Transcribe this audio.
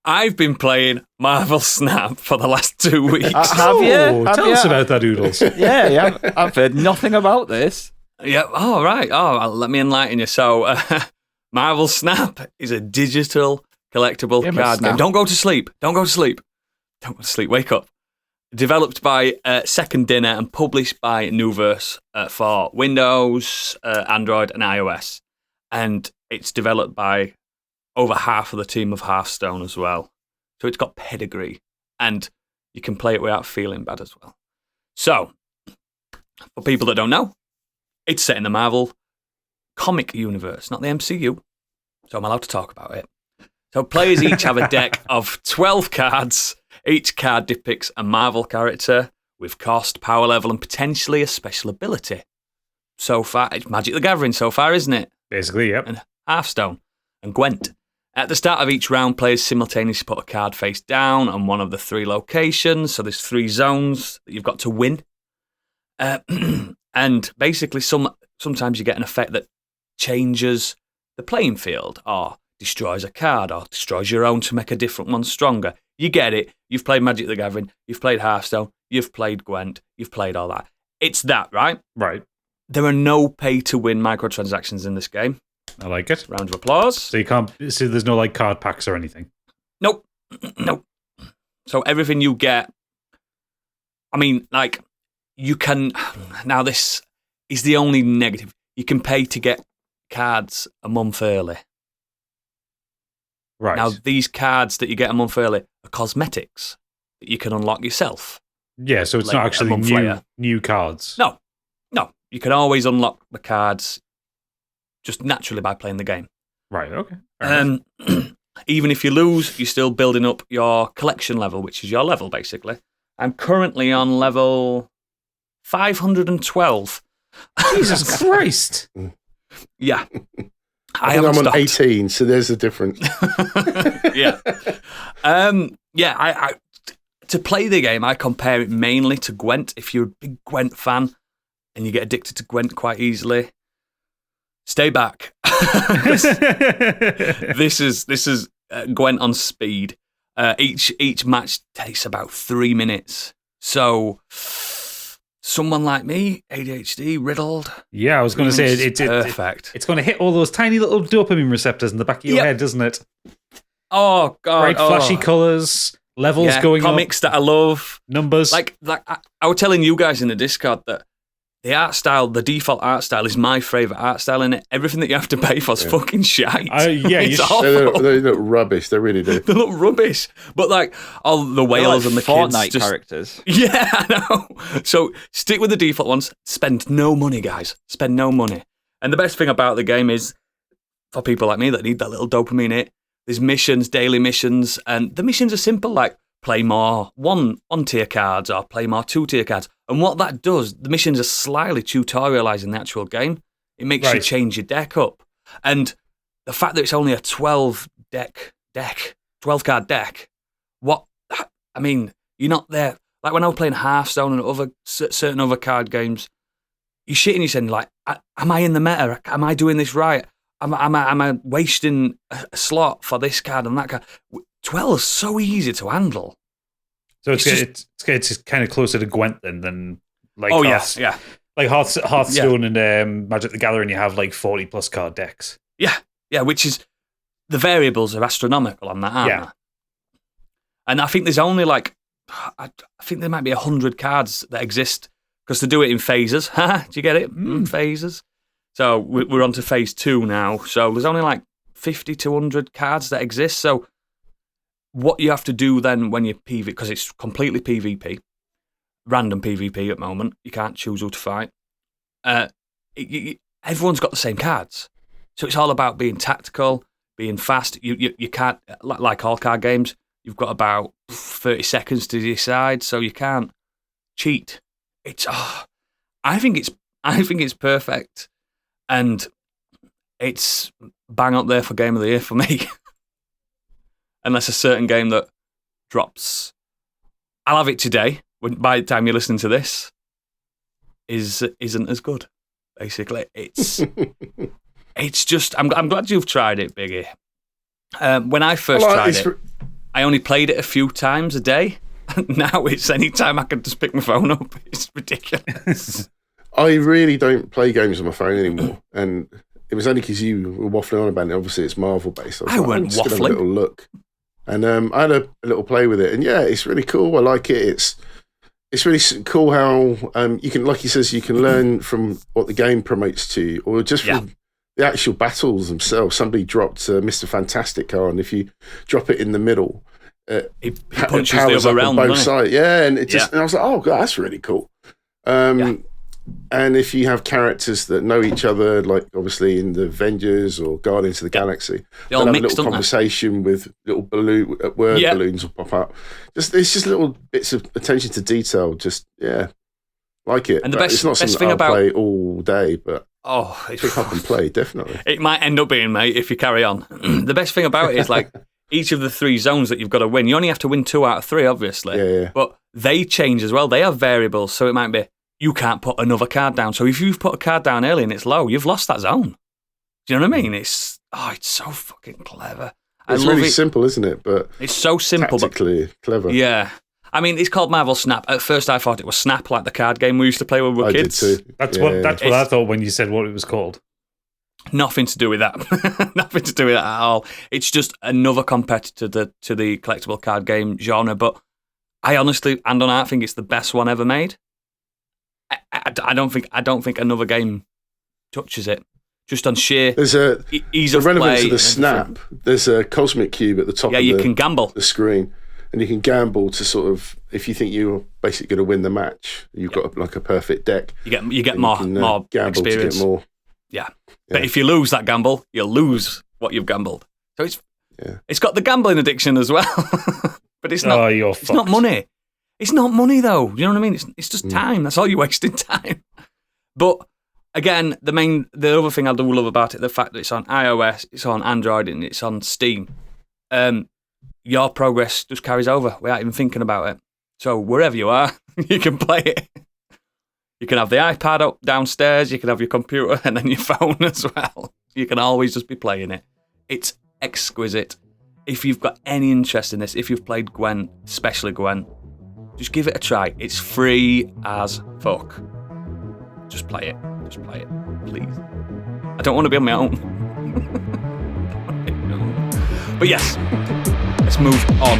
I've been playing Marvel Snap for the last 2 weeks. Have you? Tell us about that, Oodles. Yeah. I've heard nothing about this. Yeah. Oh, right. Let me enlighten you. So, Marvel Snap is a digital collectible card game. Don't go to sleep. Wake up. Developed by Second Dinner and published by Nuverse for Windows, Android, and iOS. And it's developed by over half of the team of Hearthstone as well. So it's got pedigree. And you can play it without feeling bad as well. So, for people that don't know, it's set in the Marvel comic universe, not the MCU. So I'm allowed to talk about it. So players each have a deck of 12 cards. Each card depicts a Marvel character with cost, power level, and potentially a special ability. So far, it's Magic the Gathering so far, isn't it? Basically, yep. And Hearthstone and Gwent. At the start of each round, players simultaneously put a card face down on one of the 3 locations. So there's 3 zones that you've got to win. And basically, sometimes you get an effect that changes the playing field, or destroys a card, or destroys your own to make a different one stronger. You get it. You've played Magic the Gathering. You've played Hearthstone. You've played Gwent. You've played all that. It's that, right? Right. There are no pay-to-win microtransactions in this game. I like it. Round of applause. So you can't. So there's no like card packs or anything. Nope. So everything you get. I mean, like you can. Now this is the only negative. You can pay to get cards a month early. Right. Now these cards that you get a month early are cosmetics that you can unlock yourself. Yeah. So it's like not actually new cards. No. You can always unlock the cards just naturally by playing the game. Right, okay. Even if you lose, you're still building up your collection level, which is your level, basically. I'm currently on level 512. Jesus Christ. Yeah. I think I'm on 18, so there's a difference. Yeah. I to play the game, I compare it mainly to Gwent. If you're a big Gwent fan and you get addicted to Gwent quite easily, stay back. This is Gwent on speed. Each match takes about 3 minutes. So someone like me, ADHD, riddled. Yeah, I was going to say it's perfect. It's going to hit all those tiny little dopamine receptors in the back of your head, doesn't it? Oh god! Bright, flashy colours, levels going comics up, that I love, numbers. Like I was telling you guys in the Discord that the art style, the default art style, is my favourite art style in it. Everything that you have to pay for is fucking shite. It's awful. They look rubbish. They really do. They look rubbish. But like all the whales and the Fortnite kids, characters. Yeah, I know. So stick with the default ones. Spend no money, guys. Spend no money. And the best thing about the game is, for people like me that need that little dopamine hit, there's missions, daily missions, and the missions are simple, like play more one-tier cards or play more two-tier cards. And what that does, the missions are slightly tutorializing the actual game. It makes you change your deck up. And the fact that it's only a 12-card deck, you're not there. Like when I was playing Hearthstone and certain other card games, you're shitting yourself, like, am I in the meta? Am I doing this right? Am I wasting a slot for this card and that card? 12 is so easy to handle. So it's kind of closer to Gwent than like yeah. Like Hearthstone and Magic the Gathering, you have like 40 plus card decks. Yeah, which is the variables are astronomical on that, aren't they? And I think there's only I think there might be 100 cards that exist because they do it in phases. Do you get it? Phases. So we're on to phase 2 now. So there's only like 50 to 100 cards that exist. So what you have to do then when you PvP, because it's completely PvP, random PvP at the moment, you can't choose who to fight. Everyone's got the same cards. So it's all about being tactical, being fast. You can't, like all card games, you've got about 30 seconds to decide, so you can't cheat. I think it's perfect, and it's bang up there for Game of the Year for me. Unless a certain game that drops, I'll have it today. By the time you're listening to this, isn't as good. Basically, it's just. I'm glad you've tried it, Biggie. When I first tried it, I only played it a few times a day. Now it's any time I can just pick my phone up. It's ridiculous. I really don't play games on my phone anymore, and it was only because you were waffling on about it. Obviously, it's Marvel based. I weren't I'm just gonna have waffling. a little look, and I had a little play with it, and yeah, it's really cool. I like it. It's really cool how you can, like he says, you can learn from what the game promotes to you, or just from the actual battles themselves. Somebody dropped Mr. Fantastic card, and if you drop it in the middle, he punches the other realm, both sides. Yeah, and it just and I was like, oh god, that's really cool. And if you have characters that know each other, like obviously in the Avengers or Guardians of the Galaxy, they'll have a little conversation with little word balloons will pop up. It's just little bits of attention to detail. Just like it. And it's not something I'll play all day, but it's pick up and play definitely. It might end up being, mate, if you carry on. The best thing about it is like each of the 3 zones that you've got to win. You only have to win 2 out of 3, obviously. Yeah. But they change as well. They have variables, so it might be you can't put another card down. So if you've put a card down early and it's low, you've lost that zone. Do you know what I mean? It's so fucking clever. It's really simple, isn't it? But it's so simple, tactically clever. Yeah. I mean, it's called Marvel Snap. At first, I thought it was Snap, like the card game we used to play when we were kids. Did too. That's what I thought when you said what it was called. Nothing to do with that. Nothing to do with that at all. It's just another competitor to the collectible card game genre. But I honestly, and on art, think it's the best one ever made. I don't think another game touches it. Just on sheer ease of play. Relevant to the Snap, there's a cosmic cube at the top of you can gamble. The screen. And you can gamble to sort of, if you think you're basically going to win the match, you've got like a perfect deck. You get more gamble experience. To get more. Yeah. But if you lose that gamble, you'll lose what you've gambled. So it's got the gambling addiction as well. But it's not. It's not money. It's not money though. You know what I mean? It's just time. That's all you're wasting time. But again, the other thing I do love about it, the fact that it's on iOS, it's on Android, and it's on Steam. Your progress just carries over without even thinking about it. So wherever you are, you can play it. You can have the iPad up downstairs, you can have your computer and then your phone as well. You can always just be playing it. It's exquisite. If you've got any interest in this, if you've played Gwent, especially Gwent, just give it a try. It's free as fuck. Just play it. Just play it, please. I don't want to be on my own. But yes, let's move on.